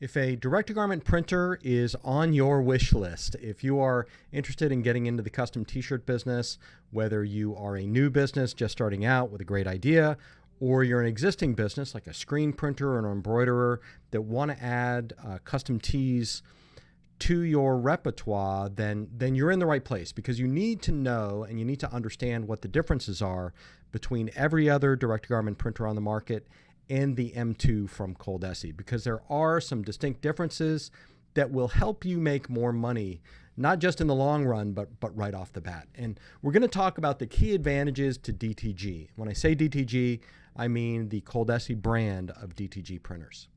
If a direct-to-garment printer is on your wish list, if you are interested in getting into the custom t-shirt business, whether you are a new business just starting out with a great idea, or you're an existing business like a screen printer or an embroiderer that want to add custom tees to your repertoire, then you're in the right place, because you need to know and you need to understand what the differences are between every other direct-to-garment printer on the market and the M2 from Coldesi, because there are some distinct differences that will help you make more money, not just in the long run, but right off the bat. And we're going to talk about the key advantages to DTG. When I say DTG, I mean the Coldesi brand of DTG printers.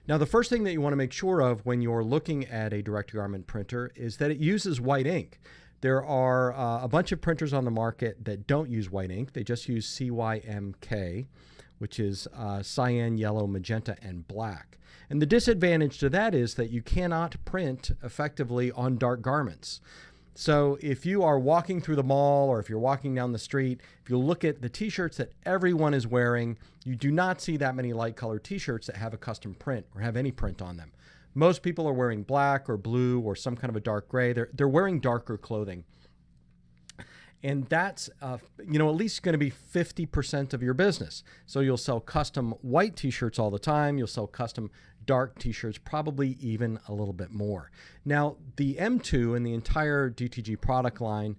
Now, the first thing that you want to make sure of when you're looking at a direct-to-garment printer is that it uses white ink. There are a bunch of printers on the market that don't use white ink. They just use CYMK, which is cyan, yellow, magenta, and black. And the disadvantage to that is that you cannot print effectively on dark garments. So if you are walking through the mall or if you're walking down the street, if you look at the t-shirts that everyone is wearing, you do not see that many light colored t-shirts that have a custom print or have any print on them. Most people are wearing black or blue or some kind of a dark gray. They're wearing darker clothing. And that's, at least going to be 50% of your business. So you'll sell custom white t-shirts all the time. You'll sell custom dark t-shirts, probably even a little bit more. Now, the M2 and the entire DTG product line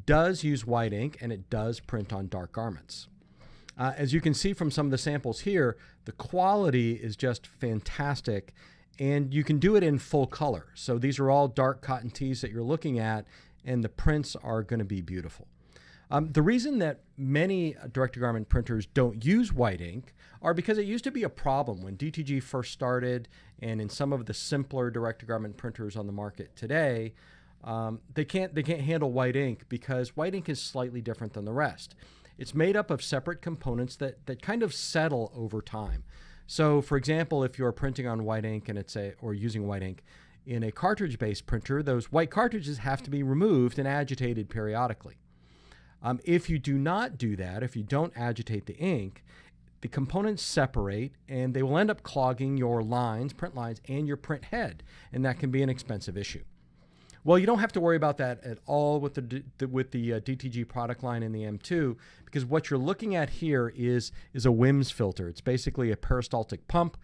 does use white ink, and it does print on dark garments. As you can see from some of the samples here, the quality is just fantastic, and you can do it in full color. So these are all dark cotton tees that you're looking at, and the prints are going to be beautiful. The reason that many direct-to-garment printers don't use white ink are because it used to be a problem when DTG first started, and in some of the simpler direct-to-garment printers on the market today, they can't handle white ink because white ink is slightly different than the rest. It's made up of separate components that kind of settle over time. So, for example, if you're printing on white ink and or using white ink in a cartridge-based printer, those white cartridges have to be removed and agitated periodically. If you do not do that, if you don't agitate the ink, the components separate and they will end up clogging your lines, print lines, and your print head, and that can be an expensive issue. Well, you don't have to worry about that at all with the DTG product line in the M2, because what you're looking at here is a WIMS filter. It's basically a peristaltic pump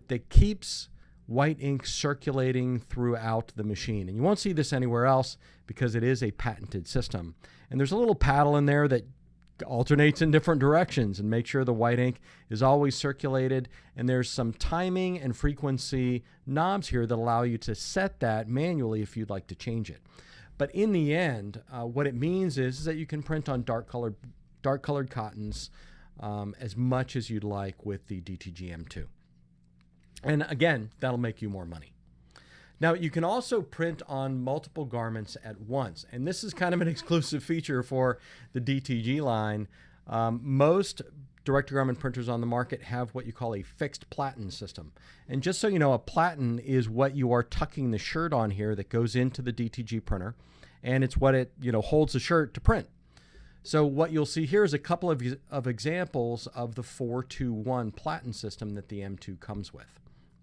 that keeps white ink circulating throughout the machine. And you won't see this anywhere else because it is a patented system. And there's a little paddle in there that alternates in different directions and makes sure the white ink is always circulated. And there's some timing and frequency knobs here that allow you to set that manually if you'd like to change it. But in the end, what it means is that you can print on dark colored cottons as much as you'd like with the DTG M2. And again, that'll make you more money. Now, you can also print on multiple garments at once, and this is kind of an exclusive feature for the DTG line. Most direct-to-garment printers on the market have what you call a fixed platen system. And just so you know, a platen is what you are tucking the shirt on here that goes into the DTG printer, and it's what it holds the shirt to print. So what you'll see here is a couple of examples of the 4-2-1 platen system that the M2 comes with.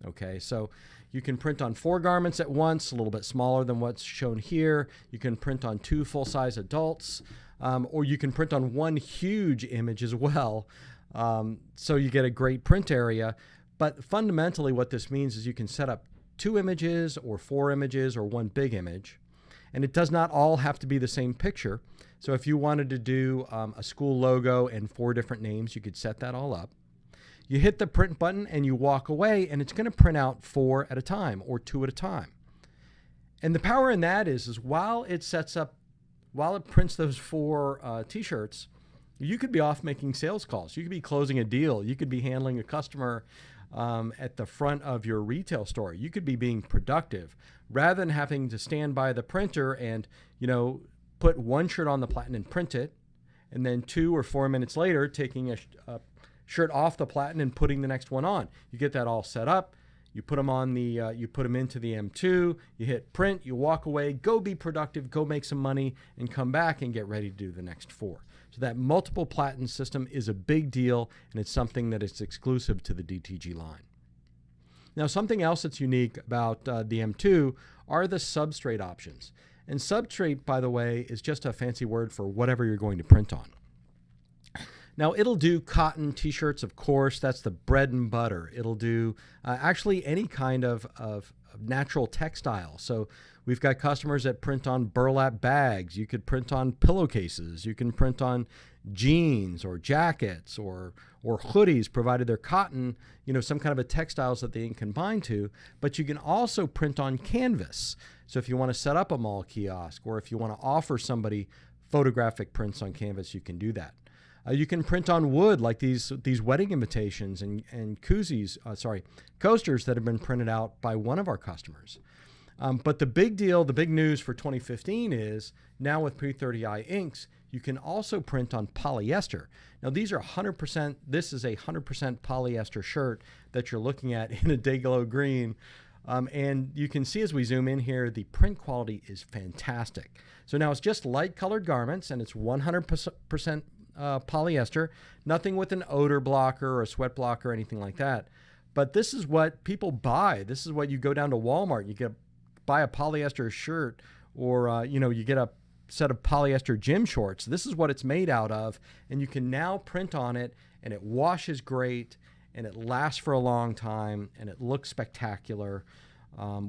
Okay, so you can print on 4 garments at once, a little bit smaller than what's shown here. You can print on 2 full-size adults, or you can print on 1 huge image as well. So you get a great print area. But fundamentally what this means is you can set up 2 images or 4 images or 1 big image. And it does not all have to be the same picture. So if you wanted to do a school logo and 4 different names, you could set that all up. You hit the print button and you walk away, and it's going to print out 4 at a time or 2 at a time. And the power in that is while it prints those 4 t-shirts, you could be off making sales calls. You could be closing a deal. You could be handling a customer at the front of your retail store. You could be being productive rather than having to stand by the printer and, put 1 shirt on the platen and print it, and then 2 or 4 minutes later taking a shirt off the platen and putting the next one on. You get that all set up. You put them on you put them into the M2. You hit print. You walk away. Go be productive. Go make some money, and come back and get ready to do the next 4. So that multiple platen system is a big deal, and it's something that is exclusive to the DTG line. Now, something else that's unique about the M2 are the substrate options. And substrate, by the way, is just a fancy word for whatever you're going to print on. Now, it'll do cotton t-shirts, of course. That's the bread and butter. It'll do actually any kind of natural textile. So we've got customers that print on burlap bags. You could print on pillowcases. You can print on jeans or jackets or hoodies, provided they're cotton, some kind of a textiles that they can bind to. But you can also print on canvas. So if you want to set up a mall kiosk, or if you want to offer somebody photographic prints on canvas, you can do that. You can print on wood, like these wedding invitations and coasters that have been printed out by one of our customers. But the big deal, the big news for 2015 is now with P30i inks, you can also print on polyester. Now these are 100%, this is a 100% polyester shirt that you're looking at in a Dayglow green. And you can see as we zoom in here, the print quality is fantastic. So now it's just light colored garments, and it's 100% polyester, nothing with an odor blocker or a sweat blocker or anything like that. But this is what people buy. This is what you go down to Walmart, you buy a polyester shirt, or you get a set of polyester gym shorts. This is what it's made out of, and you can now print on it, and it washes great, and it lasts for a long time, and it looks spectacular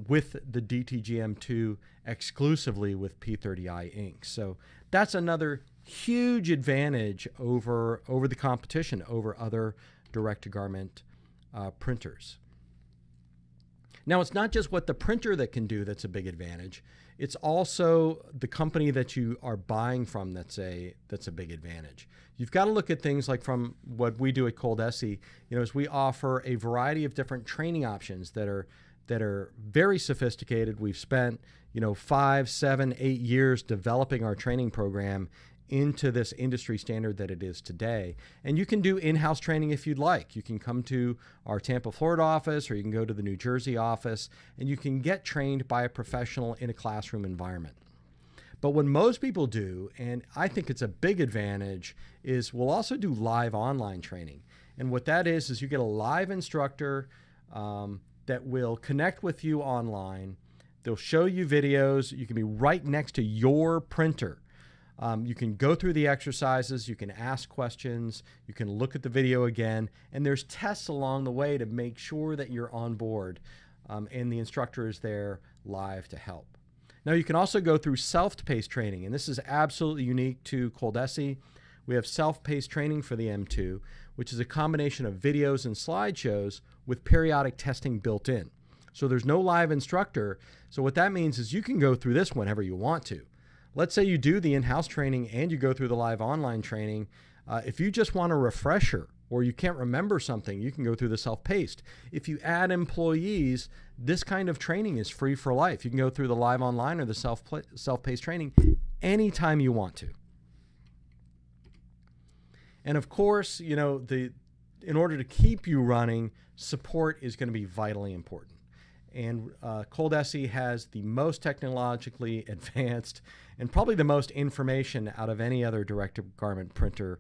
with the DTG M2 exclusively with P30i inks. So that's another huge advantage over the competition, over other direct-to-garment printers. Now, it's not just what the printer that can do that's a big advantage. It's also the company that you are buying from that's a big advantage. You've got to look at things like from what we do at Cold Essie, as we offer a variety of different training options that are very sophisticated. We've spent 5, 7, 8 years developing our training program into this industry standard that it is today. And you can do in-house training if you'd like. You can come to our Tampa, Florida office, or you can go to the New Jersey office, and you can get trained by a professional in a classroom environment. But what most people do, and I think it's a big advantage, is we'll also do live online training. And what that is you get a live instructor that will connect with you online. They'll show you videos. You can be right next to your printer. You can go through the exercises, you can ask questions, you can look at the video again, and there's tests along the way to make sure that you're on board, and the instructor is there live to help. Now, you can also go through self-paced training, and this is absolutely unique to Cold Essie. We have self-paced training for the M2, which is a combination of videos and slideshows with periodic testing built in. So there's no live instructor, so what that means is you can go through this whenever you want to. Let's say you do the in-house training and you go through the live online training. If you just want a refresher or you can't remember something, you can go through the self-paced. If you add employees, this kind of training is free for life. You can go through the live online or the self-paced training anytime you want to. And of course, in order to keep you running, support is going to be vitally important. And Cold Essie has the most technologically advanced and probably the most information out of any other direct-to-garment printer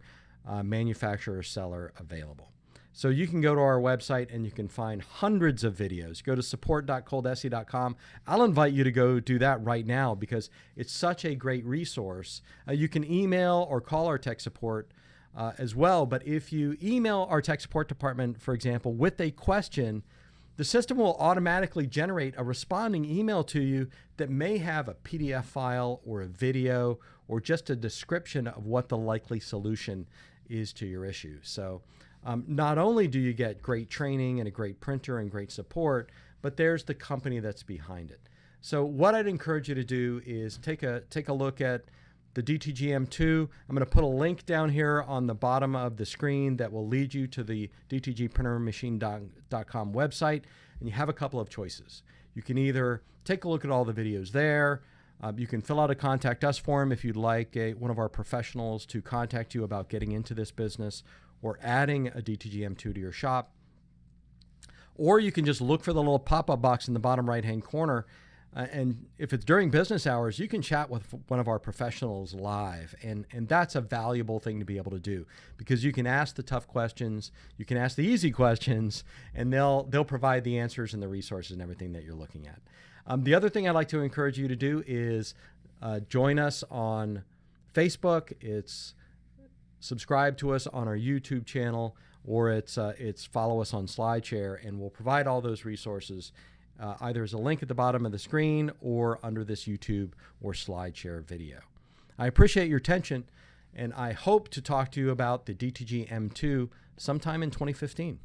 manufacturer or seller available. So you can go to our website and you can find hundreds of videos. Go to support.coldessie.com. I'll invite you to go do that right now because it's such a great resource. You can email or call our tech support as well. But if you email our tech support department, for example, with a question, the system will automatically generate a responding email to you that may have a PDF file or a video or just a description of what the likely solution is to your issue. So not only do you get great training and a great printer and great support, but there's the company that's behind it. So what I'd encourage you to do is take a look at the DTG M2. I'm going to put a link down here on the bottom of the screen that will lead you to the dtgprintermachine.com website, and you have a couple of choices. You can either take a look at all the videos there. You can fill out a contact us form if you'd like one of our professionals to contact you about getting into this business or adding a DTG M2 to your shop. Or you can just look for the little pop-up box in the bottom right-hand corner And if it's during business hours, you can chat with one of our professionals live. And that's a valuable thing to be able to do, because you can ask the tough questions, you can ask the easy questions, and they'll provide the answers and the resources and everything that you're looking at. The other thing I'd like to encourage you to do is join us on Facebook. It's subscribe to us on our YouTube channel, or it's follow us on SlideShare, and we'll provide all those resources either as a link at the bottom of the screen or under this YouTube or SlideShare video. I appreciate your attention, and I hope to talk to you about the DTG M2 sometime in 2015.